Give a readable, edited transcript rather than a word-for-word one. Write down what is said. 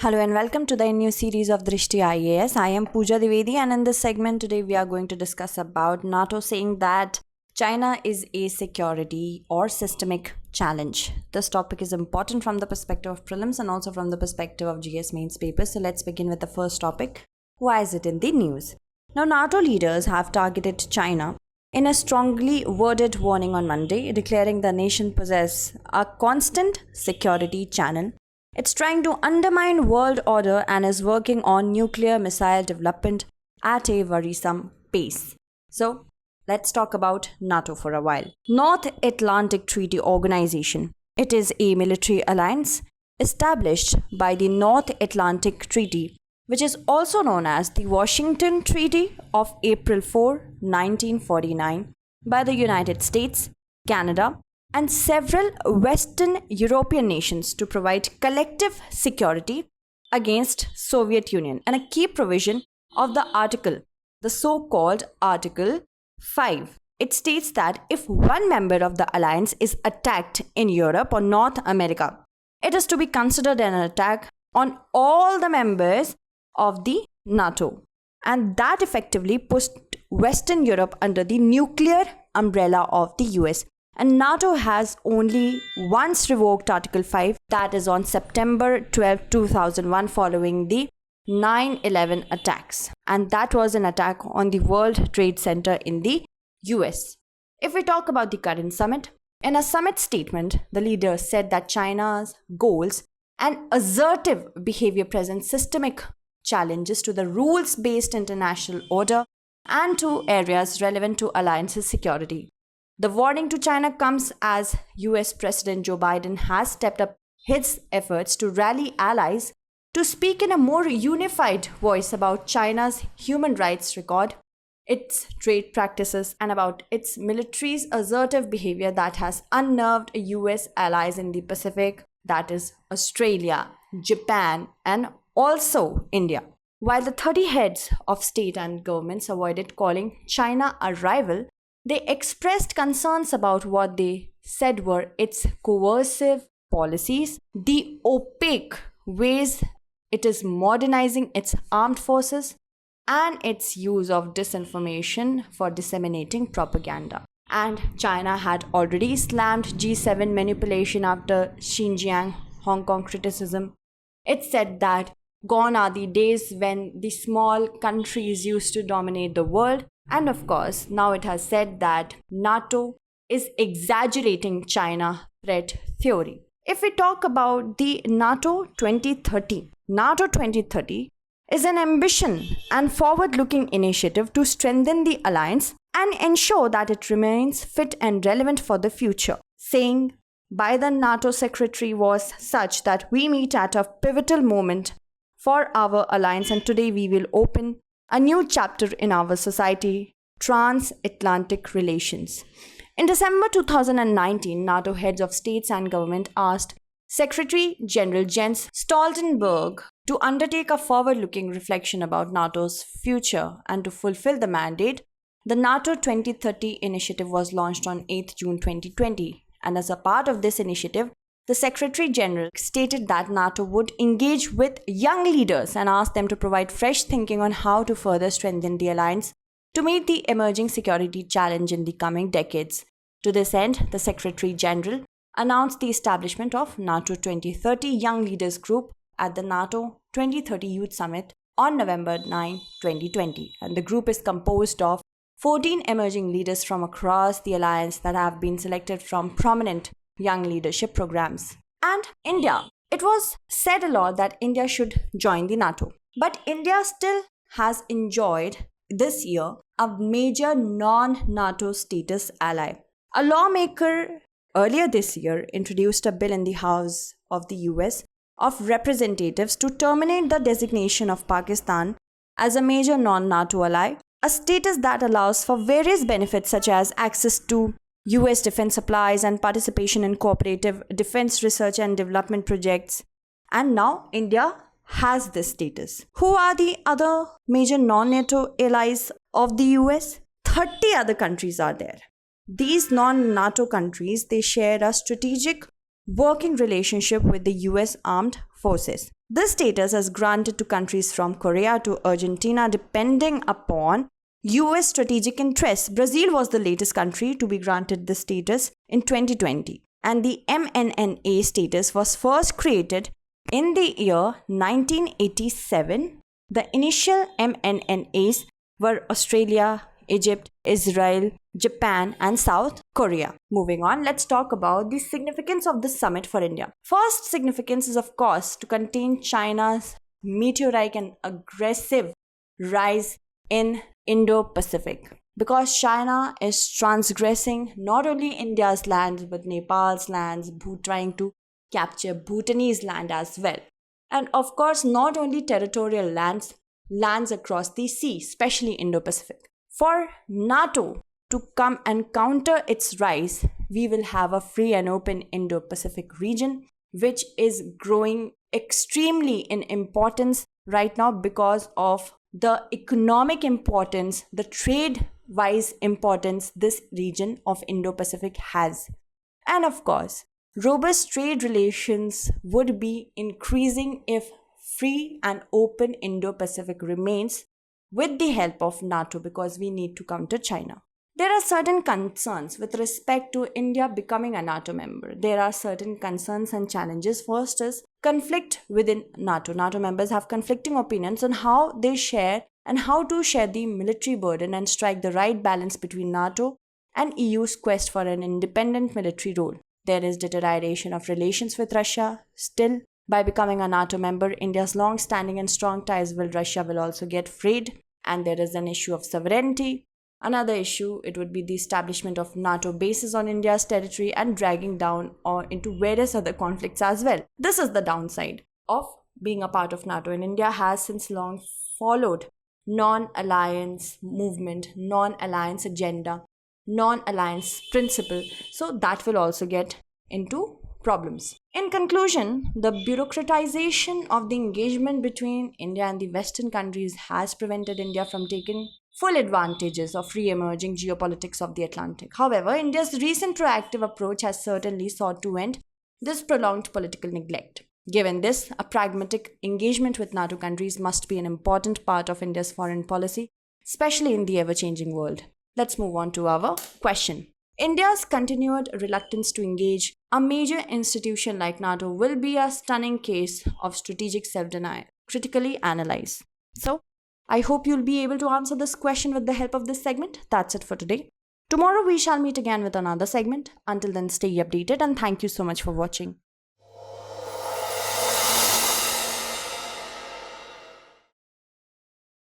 Hello and welcome to the new series of Drishti IAS. I am Pooja Divedi, and in this segment today we are going to discuss about NATO saying that China is a security or systemic challenge. This topic is important from the perspective of prelims and also from the perspective of GS mains papers. So let's begin with the first topic. Why is it in the news? Now, NATO leaders have targeted China in a strongly worded warning on Monday, declaring the nation possesses a constant security channel. It's trying to undermine world order and is working on nuclear missile development at a worrisome pace. So, let's talk about NATO for a while. North Atlantic Treaty Organization. It is a military alliance established by the North Atlantic Treaty, which is also known as the Washington Treaty of April 4, 1949, by the United States, Canada, and several Western European nations to provide collective security against Soviet Union. And a key provision of the article, the so-called Article 5, it states that if one member of the alliance is attacked in Europe or North America, it is to be considered an attack on all the members of the NATO. And that effectively pushed Western Europe under the nuclear umbrella of the US. And NATO has only once revoked Article 5, that is on September 12, 2001, following the 9/11 attacks. And that was an attack on the World Trade Center in the US. If we talk about the current summit, in a summit statement, the leaders said that China's goals and assertive behavior present systemic challenges to the rules-based international order and to areas relevant to alliance's security. The warning to China comes as US President Joe Biden has stepped up his efforts to rally allies to speak in a more unified voice about China's human rights record, its trade practices, and about its military's assertive behavior that has unnerved US allies in the Pacific, that is Australia, Japan, and also India. While the 30 heads of state and governments avoided calling China a rival, they expressed concerns about what they said were its coercive policies, the opaque ways it is modernizing its armed forces, and its use of disinformation for disseminating propaganda. And China had already slammed G7 manipulation after Xinjiang, Hong Kong criticism. It said that gone are the days when the small countries used to dominate the world. And of course, now it has said that NATO is exaggerating China threat theory. If we talk about the NATO 2030 is an ambition and forward-looking initiative to strengthen the alliance and ensure that it remains fit and relevant for the future. Saying by the NATO secretary was such that we meet at a pivotal moment for our alliance, and today we will open a new chapter in our society, transatlantic relations. In December 2019, NATO heads of states and government asked Secretary General Jens Stoltenberg to undertake a forward-looking reflection about NATO's future and to fulfill the mandate. The NATO 2030 initiative was launched on 8 June 2020, and as a part of this initiative, the Secretary General stated that NATO would engage with young leaders and ask them to provide fresh thinking on how to further strengthen the alliance to meet the emerging security challenge in the coming decades. To this end, the Secretary General announced the establishment of NATO 2030 Young Leaders Group at the NATO 2030 Youth Summit on November 9, 2020. And the group is composed of 14 emerging leaders from across the alliance that have been selected from prominent young leadership programs. And India. It was said a lot that India should join the NATO. But India still has enjoyed this year a major non-NATO status ally. A lawmaker earlier this year introduced a bill in the House of the US of Representatives to terminate the designation of Pakistan as a major non-NATO ally, a status that allows for various benefits such as access to US defense supplies and participation in cooperative defense research and development projects. And now India has this status. Who are the other major non-NATO allies of the US? 30 other countries are there. These non-NATO countries, they share a strategic working relationship with the US armed forces. This status is granted to countries from Korea to Argentina depending upon US strategic interests. Brazil was the latest country to be granted this status in 2020, and the MNNA status was first created in the year 1987. The initial MNNAs were Australia, Egypt, Israel, Japan, and South Korea. Moving on, let's talk about the significance of this summit for India. First significance is, of course, to contain China's meteoric and aggressive rise in Indo-Pacific, because China is transgressing not only India's lands but Nepal's lands, trying to capture Bhutanese land as well. And of course, not only territorial lands across the sea, especially Indo-Pacific. For NATO to come and counter its rise, we will have a free and open Indo-Pacific region, which is growing extremely in importance right now because of the economic importance, the trade-wise importance this region of Indo-Pacific has. And of course, robust trade relations would be increasing if free and open Indo-Pacific remains with the help of NATO, because we need to counter China. There are certain concerns with respect to India becoming a NATO member. There are certain concerns and challenges. First is conflict within NATO. NATO members have conflicting opinions on how they share and how to share the military burden and strike the right balance between NATO and EU's quest for an independent military role. There is deterioration of relations with Russia. Still, by becoming a NATO member, India's long-standing and strong ties with Russia will also get frayed, and there is an issue of sovereignty. Another issue, it would be the establishment of NATO bases on India's territory and dragging down or into various other conflicts as well. This is the downside of being a part of NATO, and India has since long followed non-alliance movement, non-alliance agenda, non-alliance principle, so that will also get into problems. In conclusion, the bureaucratization of the engagement between India and the Western countries has prevented India from taking full advantages of re-emerging geopolitics of the Atlantic. However, India's recent proactive approach has certainly sought to end this prolonged political neglect. Given this, a pragmatic engagement with NATO countries must be an important part of India's foreign policy, especially in the ever-changing world. Let's move on to our question. India's continued reluctance to engage a major institution like NATO will be a stunning case of strategic self-denial. Critically analyze. So, I hope you'll be able to answer this question with the help of this segment. That's it for today. Tomorrow we shall meet again with another segment. Until then, stay updated and thank you so much for watching.